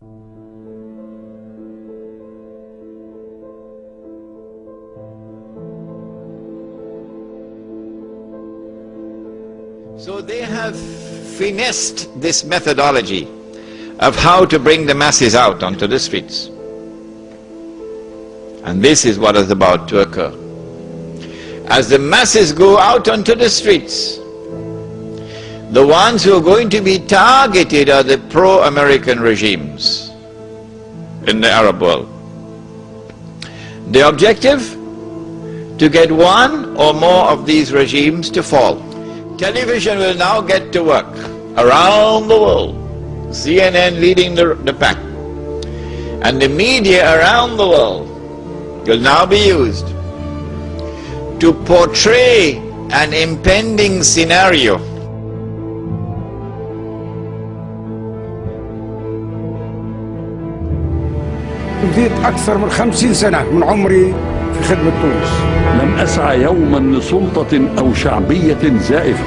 So they have finessed this methodology of how to bring the masses out onto the streets. And this is what is about to occur. As the masses go out onto the streets, the ones who are going to be targeted are the pro-American regimes in the Arab world. The objective? To get one or more of these regimes to fall. Television will now get to work around the world, CNN leading the pack, and the media around the world will now be used to portray an impending scenario بديت أكثر من 50 سنة من عمري في خدمة تونس. لم أسعى يوما لسلطة أو شعبية زائفة.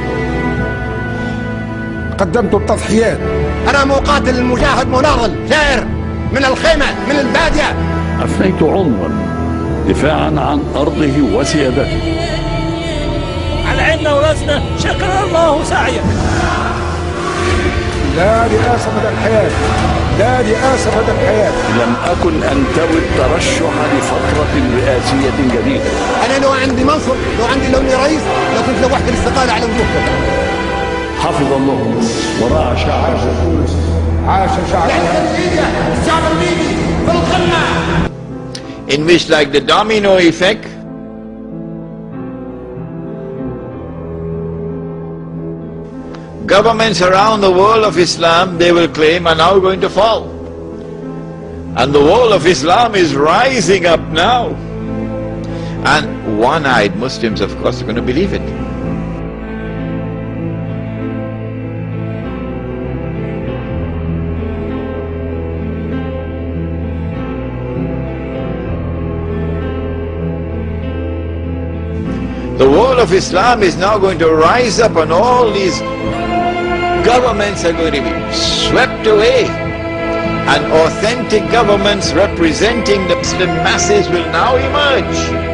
قدمت التضحيات. أنا مقاتل مجاهد مناضل ثائر من الخيمة من البادية. أفنيت عمرا دفاعا عن أرضه وسيادته. على عيننا وراسنا، شكر الله سعيك. لا رئاسة مدى الحياة، لا رئاسة مدى الحياة. لم أكن أنتوي الترشح لفترة رئاسية جديدة. أنا لو عندي منصب، لو عندي لوني رئيس، لو كنت لوحدي الاستقالة على وجوهكم. حفظ الله ورعى شعب تونس. عاش شعب الشعب الليبي في القمة. in which, like the domino effect, governments around the world of Islam, they will claim, are now going to fall. And the world of Islam is rising up now. And one-eyed Muslims, of course, are going to believe it. The world of Islam is now going to rise up, and all these governments are going to be swept away, and authentic governments representing the Muslim masses will now emerge.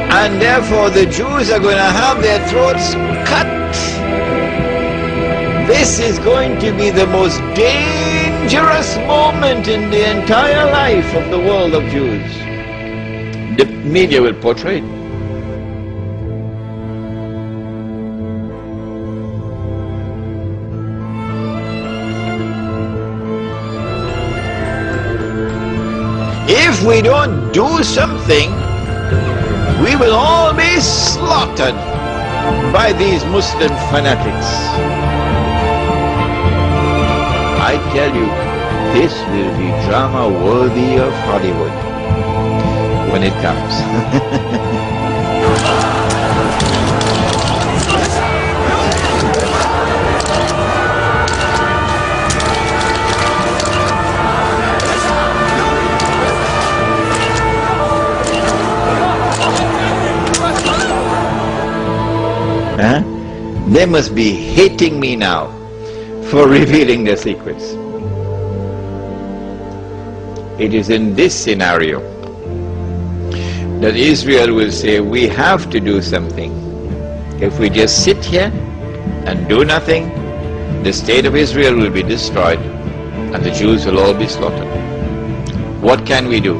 And therefore the Jews are going to have their throats cut. This is going to be the most dangerous moment in the entire life of the world of Jews. The media will portray it. If we don't do something, we will all be slaughtered by these Muslim fanatics. I tell you, this will be drama worthy of Hollywood when it comes. They must be hating me now for revealing their secrets. It is in this scenario that Israel will say, we have to do something. If we just sit here and do nothing, the state of Israel will be destroyed and the Jews will all be slaughtered. What can we do?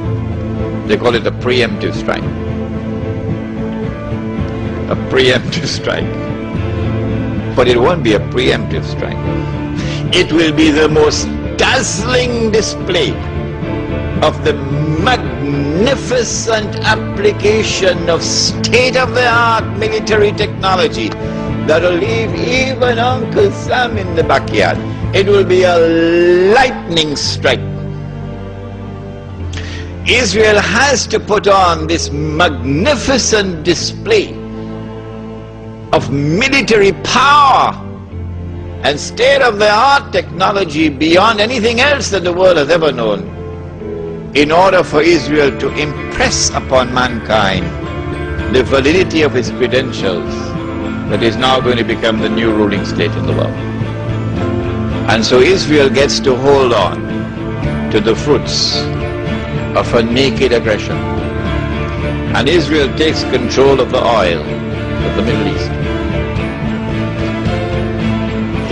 They call it a preemptive strike. A preemptive strike. But it won't be a preemptive strike. It will be the most dazzling display of the magnificent application of state-of-the-art military technology that will leave even Uncle Sam in the backyard. It will be a lightning strike. Israel has to put on this magnificent display of military power and state-of-the-art technology beyond anything else that the world has ever known. in order for Israel to impress upon mankind the validity of its credentials, that is now going to become the new ruling state in the world. And so Israel gets to hold on to the fruits of a naked aggression. And Israel takes control of the oil of the Middle East.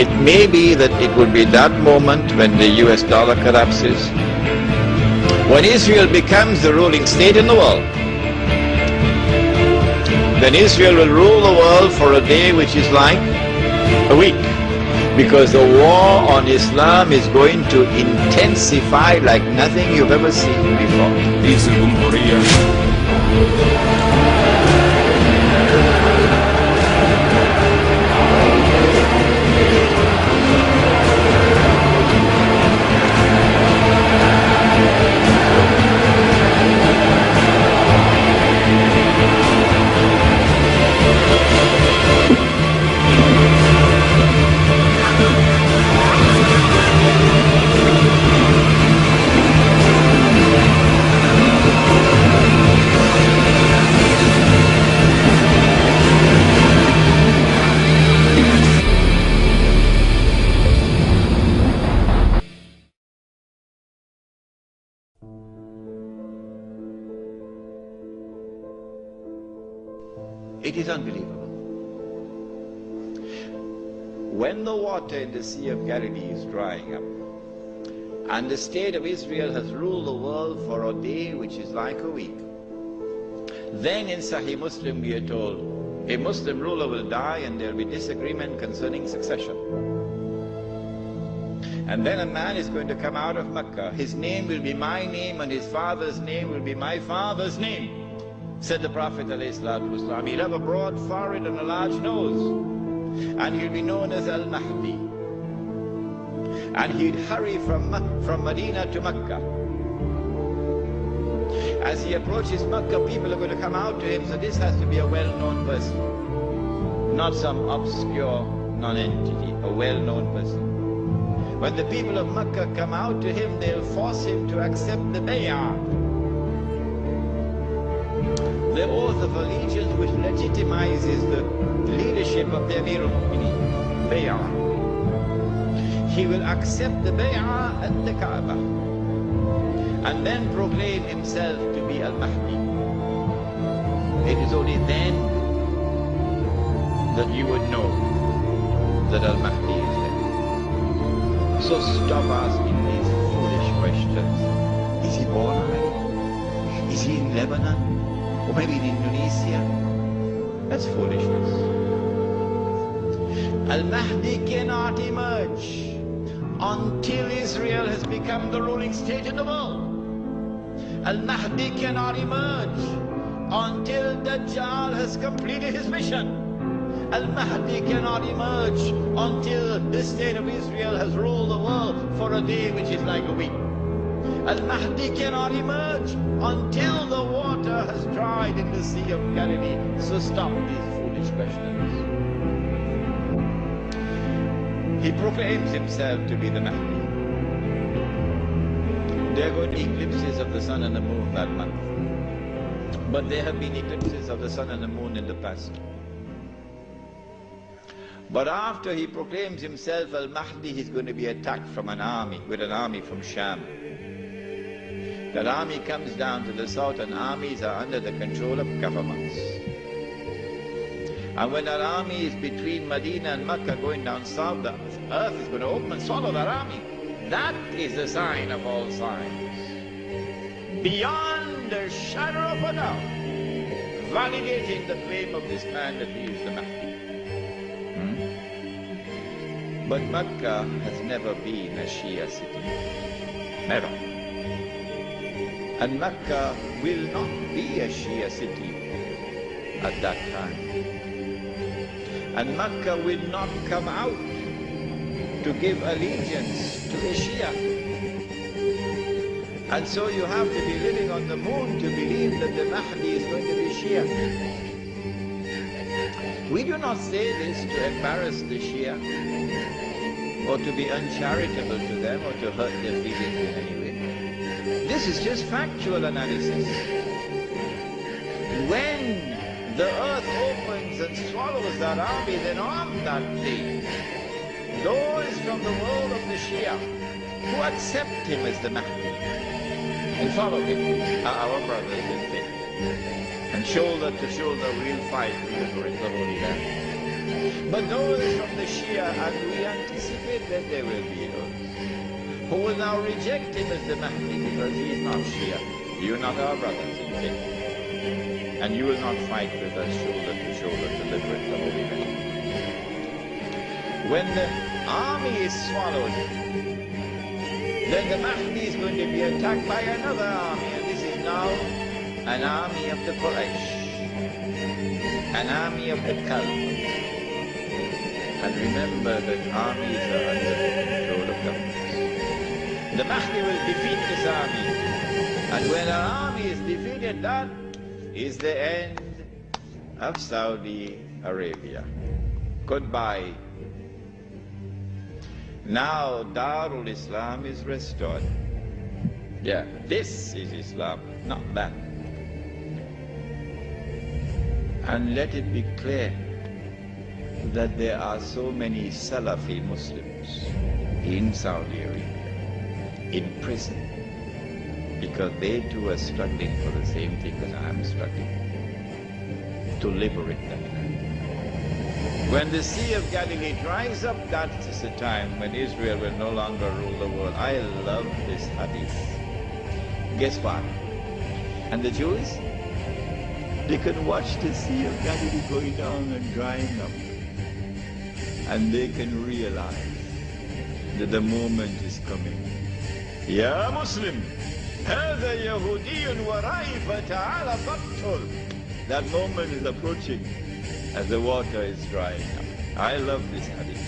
It may be that it will be that moment when the US dollar collapses, when Israel becomes the ruling state in the world. Then Israel will rule the world for a day which is like a week, because the war on Islam is going to intensify like nothing you've ever seen before. رئيس الجمهورية It is unbelievable. When the water in the Sea of Galilee is drying up, and the state of Israel has ruled the world for a day which is like a week, then in Sahih Muslim we are told a Muslim ruler will die and there will be disagreement concerning succession. And then a man is going to come out of Mecca. His name will be my name and his father's name will be my father's name. Said the Prophet ﷺ, he'll have a broad forehead and a large nose, and he'll be known as Al-Mahdi. And he'd hurry from Medina to Mecca. As he approaches Mecca, people are going to come out to him, so this has to be a well-known person, not some obscure non-entity, a well-known person. When the people of Mecca come out to him, they'll force him to accept the bay'ah, the oath of allegiance which legitimizes the leadership of the Amir al-Mu'mineen, bay'ah. He will accept the bay'ah at the Kaaba and then proclaim himself to be Al-Mahdi. It is only then that you would know that Al-Mahdi is there. So stop asking these foolish questions. Is he born already? Is he in Lebanon? Or maybe in Indonesia? That's foolishness. Al-Mahdi cannot emerge until Israel has become the ruling state in the world. Al-Mahdi cannot emerge until Dajjal has completed his mission. Al-Mahdi cannot emerge until the state of Israel has ruled the world for a day which is like a week. Al-Mahdi cannot emerge until the water has dried in the Sea of Galilee. So stop these foolish questions. He proclaims himself to be the Mahdi. There are going to be eclipses of the sun and the moon that month. But there have been eclipses of the sun and the moon in the past. But after he proclaims himself Al-Mahdi, he's going to be attacked from an army, with an army from Sham. That army comes down to the south, and armies are under the control of governments. And when that army is between Medina and Mecca going down south, the earth is going to open and swallow that army. That is the sign of all signs. Beyond a shadow of a doubt, validating the claim of this man that he is the Mahdi. But Mecca has never been a Shia city. Never. And Mecca will not be a Shia city at that time. And Mecca will not come out to give allegiance to a Shia. And so you have to be living on the moon to believe that the Mahdi is going to be Shia. We do not say this to embarrass the Shia. or to be uncharitable to them or to hurt their feelings in any way. This is just factual analysis. When the earth opens and swallows that army, then on that day, those from the world of the Shia who accept him as the Mahdi and follow him are our brothers in faith. And shoulder to shoulder we'll fight to liberate the Holy Land. But those from the Shia, and we anticipate that there will be those who will now reject him as the Mahdi because he is not Shia. You are not our brothers in faith. And you will not fight with us shoulder to shoulder to liberate the Holy Land. When the army is swallowed, then the Mahdi is going to be attacked by another army, and this is now an army of the Quraysh, an army of the Kalb. And remember that armies are under the control of governments. The Mahdi will defeat this army, and when an army is defeated, that is the end of Saudi Arabia. Goodbye. Now Darul Islam is restored. Yeah, this is Islam, not that. And let it be clear that there are so many Salafi Muslims in Saudi Arabia, in prison, because they too are struggling for the same thing that I am struggling, to liberate that land. When the Sea of Galilee dries up, that is the time when Israel will no longer rule the world. I love this hadith. Guess what? And the Jews, they can watch the Sea of Galilee going down and drying up, and they can realize that the moment is coming. Ya Muslim, هذا يهودي ورائي فتعال فاقتل. That moment is approaching as the water is drying up. I love this hadith.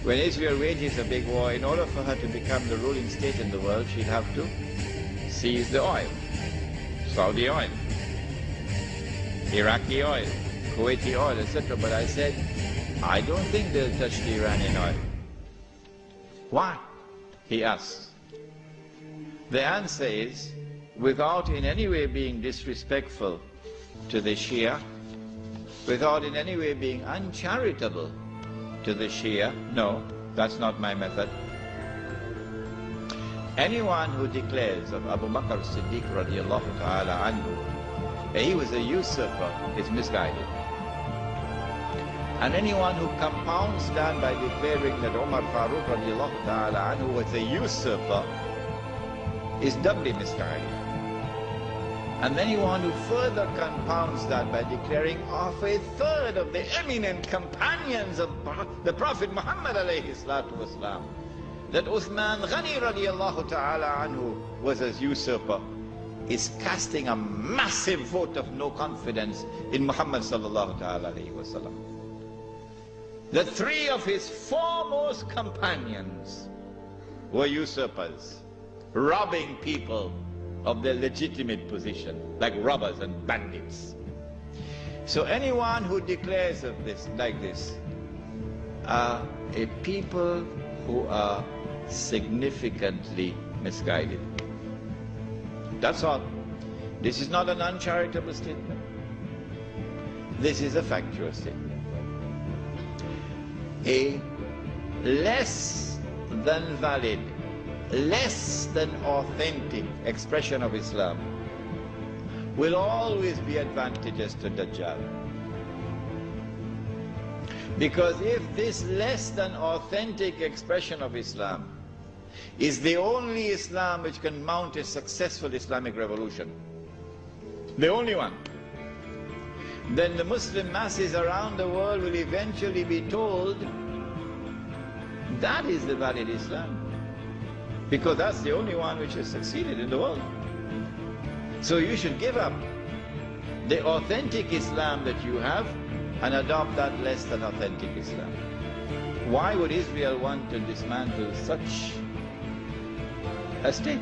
When Israel wages a big war, in order for her to become the ruling state in the world, she'd have to seize the oil, Saudi oil, Iraqi oil, Kuwaiti oil, etc. But I said, I don't think they'll touch the Iranian oil. Why? He asks. The answer is, without in any way being disrespectful to the Shia, without in any way being uncharitable to the Shia, no, that's not my method. Anyone who declares of Abu Bakr as-Siddiq radiallahu ta'ala anhu that he was a usurper is misguided. And anyone who compounds that by declaring that Umar Farooq radiallahu ta'ala anhu was a usurper is doubly misguided. And anyone who further compounds that by declaring of a third of the eminent companions of the Prophet Muhammad alayhi salatu wasalam, that Uthman Ghani radiallahu ta'ala anhu was a usurper, is casting a massive vote of no confidence in Muhammad sallallahu ta'ala alayhi wasallam. The three of his foremost companions were usurpers, robbing people of their legitimate position, like robbers and bandits. So anyone who declares of this like this are a people who are significantly misguided. That's all. This is not an uncharitable statement. This is a factual statement. A less than valid, less than authentic expression of Islam will always be advantageous to Dajjal. Because if this less than authentic expression of Islam is the only Islam which can mount a successful Islamic revolution, the only one, then the Muslim masses around the world will eventually be told that is the valid Islam, because that's the only one which has succeeded in the world. So you should give up the authentic Islam that you have and adopt that less than authentic Islam. Why would Israel want to dismantle such a state?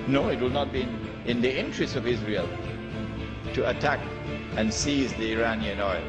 No, it will not be in the interest of Israel to attack and seize the Iranian oil.